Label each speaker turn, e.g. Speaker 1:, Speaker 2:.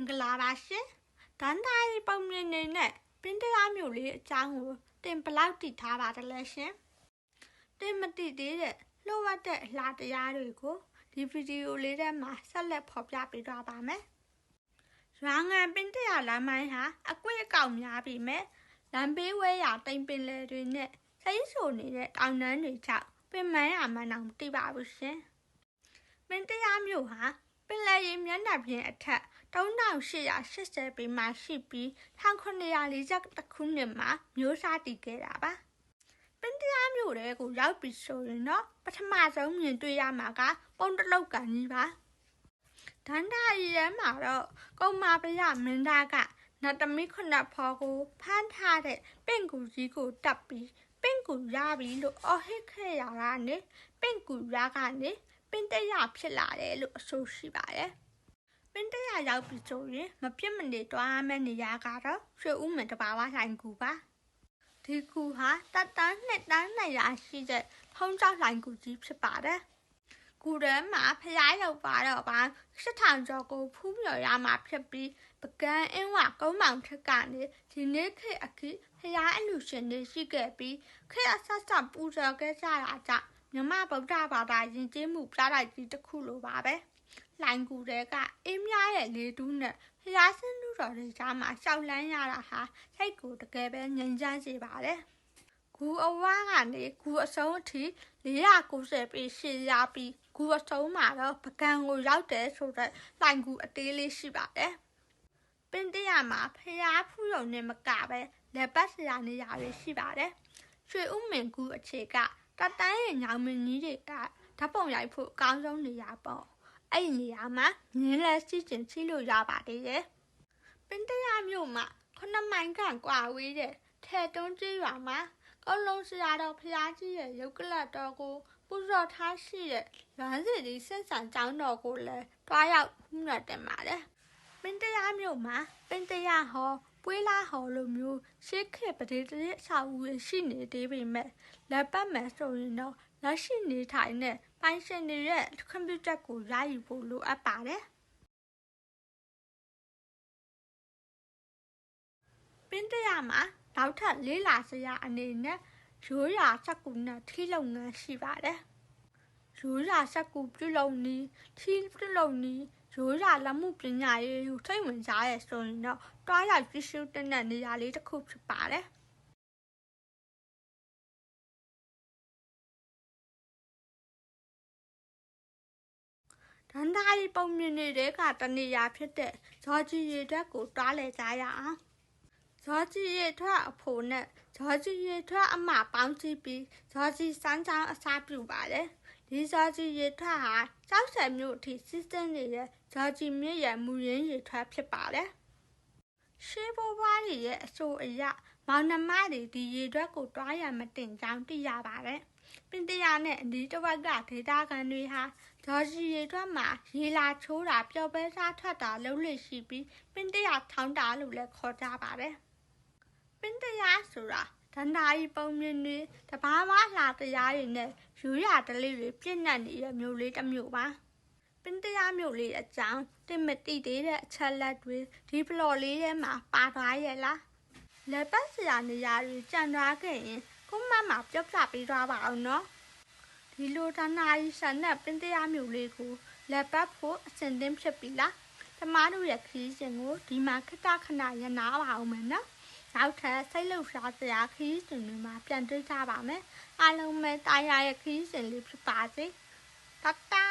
Speaker 1: င်္ဂလာပါရှင်။ဒန်းသားရီပုံမြင်နေတဲ့ပင်တရားမျိုးလေးအကြောင်းကိုတင်ဘလောက်တည်ထားပါတယ်လဲရှင်။တင်မတည်သေးတဲ့လှုပ်ဝက်တဲ့အလားတရားတွေကိုဒီဗီဒီယိုလေးထဲမှာဆက်လက်ဖော်ပြပေးသွားပါမယ်။ရွာငံပင်တရားလမ်းမိုင်းဟာအကွေ့အကောက်များပြီမဲ့လမ်းဘေးဝဲရတိမ်ပင်လေတွေနဲ့စိမ့်ဆိုနေတဲ့တောင်တန်းတွေကြောင့်ပင်မရမှန်းတော့မသိပါဘူးရှင်။ပင်တရားမျိုးဟာပင်လယ်ရေမျက်နှာပြင်အထက်3880ပေမှာရှိပြီး1940ခုနှစ်မှာမျိုးစားတည်ခဲ့တာပါ။ပင်တရားမျိုးတွေကိုရောက်ပြီးဆိုရင်တော့ပထမဆုံးမြင်တွေ့ရမှာကပုံတလုတ်ကန်ကြီးပါ။ဒန်းတာရီထဲမှာတော့ကုမာပရမင်းသားကနတ်သမီး9ဖော်ကိုဖမ်းထားတဲ့ပင့်ကူကြီးကိုတပ်ပြီးပင့်ကူရပြီလို့အော်ဟစ်ခဲ့ရတာနဲ့ပင့်ကူရကနေပင်တရားဖြစ်လာတယ်လို့အဆိုရှိပါတယ်။ပင်တရားရောက်ပြီဆိုရင်မပြစ်မနေတွားမယ့်နေရာကတော့ရွှေဦးမင်တဘာဝဆိုင်ကူပါ။ဒီကူဟာတတန်းနှစ်တန်း200ရှိတဲ့ထုံးကျောက်ဆိုင်ကူကြီးဖြစ်ပါတယ်။ကူထဲမှာဖျားရောက်ပါတော့ပေါင်း8000ကျော်ကိုဖူးမြော်ရမှာဖြစ်ပြီးပကန်းအင်းဝကုန်းမောင်ထက်ကနေဒီနေ့ခေတ်အခါဖျားအလူရှင်တွေရှိခဲ့ပြီးခေတ်အဆက်ဆက်ပူဇော်ခဲ့ကြတာကြောင့်မြမဗုဒ္ဓဘာသာယဉ်ကျေးမှုပြတိုက်ကြီးတစ်ခုလိုပါပဲ။လိုင်ကူတွေကအေးမြရဲ့လေတူးနဲ့ဖျားစင်းလူတော်တွေကြားမှာရှောက်လန်းရတာဟာစိတ်ကိုတကယ်ပဲငြိမ်ချမ်းစေပါတယ်။ဂူအဝါကနေဂူအဆုံးအထိ490ပေရှည်ရပြီးဂူအဆုံးမှာတော့ပကံကိုရောက်တယ်ဆိုတော့လိုင်ကူအသေးလေးရှိပါတယ်။ပင်တရားမှာဖျားဖူးရုံနဲ့မကပဲလက်ပတ်စရာနေရာတွေရှိပါတယ်။ရွှေဦးမင်ကူအခြေကတတန်းရဲ့ညောင်မင်းကြီးတွေကဓာတ်ပုံရိုက်ဖို့အကောင်းဆုံးနေရာပေါ့အဲ့ဒီနေရာမှာမြင်းလက်စီကျင်စီလို့ရပါသေးတယ်ပင်တရားမြို့မှာ9မိုင်ခန့်ကွာဝေးတဲ့ထဲတုံးကြီးရွာမှာကောလုံးစရာတော်ဖျားကြီးရဲ့ရုပ်ကလတ်တော်ကိုပူဇော်ထားရှိတဲ့လွမ်းစီဒီဆက်ဆံကျောင်းတော်ကိုလည်းတွားရောက်မှုရတင်ပါတယ်ပင်တရားမြို့မှာပင်တရားဟောပွေးလာဟောလိုမျိုးရှေးခေတ်ပဒေတရအဆောက်အဦရှိနေသေးပေမဲ့လက်ပတ်မယ်ဆိုရင်တော့လက်ရှိနေထိုင်တဲ့ပိုင်ရှင်တွေရဲ့ကွန်ပျူတာကိုရယူဖို့လိုအပ်ပါတယ်ပင်တရားမှာနောက်ထပ်လေးလာစရာအနေနဲ့ရိုးရာစက်ကူနဲ့ထီးလုပ်ငန်းရှိပါတယ်ရိုးရာစက်ကူပြုလုပ်နည်းထီးပြုလုပ်နည်းရိုးရာလက်မှုပညာရေးကိုထိတ်ဝင်စားရဲဆိုရင်တော့တွားရောက်ကြည့်ရှုတဲ့နေရာလေးတစ်ခုဖြစ်ပါတယ်ဒန်းသားရီပုံမြင်နေတဲ့ကတနေရာဖြစ်တဲ့ဇော်ကြီးရေထွက်ကိုတွားလဲကြရအောင်ဇော်ကြီးရေထွက်အဖို့နဲ့ဇော်ကြီးရေထွက်အမပေါင်းကြည့်ပြီးဇော်ကြီးစမ်းချောင်းအစားပြုပါတယ်ဒီဇော်ကြီးရေထွက်ဟာကျောက်ဆယ်မြို့အထိစီးဆင်းနေတဲ့ဇော်ကြီးမြစ်ရဲ့မူရင်းရေထွက်ဖြစ်ပါတယ်ရှေးဘိုးဘွားတွေရဲ့အဆိုအရမောင်နှမတွေဒီရေထွက်ကိုတွားရမတင်ကြောင်းသိရပါတယ်ပင်တရားနဲ့အဒီတဝက်ကဒေတာကန်တွေဟာဇော်ကြီးရေထွက်မှာရေလာချိုးတာပျော်ပဲစားထွက်တာလှုပ်လှရှိပြီးပင်တရားထောင်းတာလို့လည်းခေါ်ကြပါတယ်ပင်တရားဆိုတာဒန္တာရီပုံမြင်တွေတဘာဝလှတရားတွေနဲ့ယူရတလေးတွေပြည့်နှက်နေတဲ့မျိုးလေးတစ်မျိုးပါပင်တရားမျိုးလေးအကြောင်းတင်မတိသေးတဲ့အချက်လက်တွေဒီဘလော့လေးထဲမှာပါသွားရဲ့လားလက်ပတ်စရာနေရာတွေကြံသွားခဲ့ရင်ကိုမမပြောပြပေးသွားပါအောင်နော်ဒီလိုဒန္တာရီဆန်တဲ့ပင်တရားမျိုးလေးကိုလက်ပတ်ဖို့အစဉ်သင်းဖြစ်ပြီလားကျမတို့ရဲ့ခရီးစဉ်ကိုဒီမှာခဏခဏရနာပါအောင်မယ်နော်နောက်ထပ်စိတ်လှုပ်ရှားစရာခရီးစဉ်တွေမှာပြန်တွေ့ကြပါမယ်အားလုံးပဲတာယာရဲ့ခရီးစဉ်လေးဖြစ်ပါစေတတာ